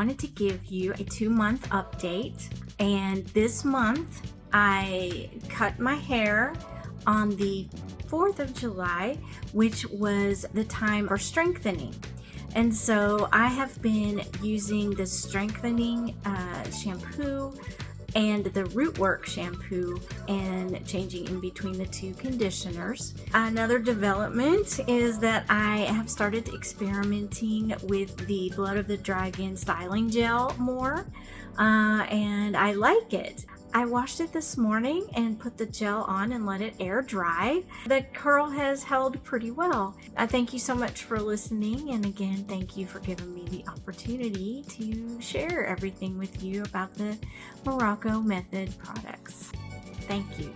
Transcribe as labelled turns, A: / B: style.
A: wanted to give you a 2-month update. And this month I cut my hair on the 4th of July, which was the time for strengthening. And so I have been using the strengthening shampoo and the Rootwork shampoo and changing in between the two conditioners. Another development is that I have started experimenting with the Blood of the Dragon styling gel more, and I like it. I washed it this morning and put the gel on and let it air dry. The curl has held pretty well. I thank you so much for listening, and again, thank you for giving me the opportunity to share everything with you about the Morrocco Method products. Thank you.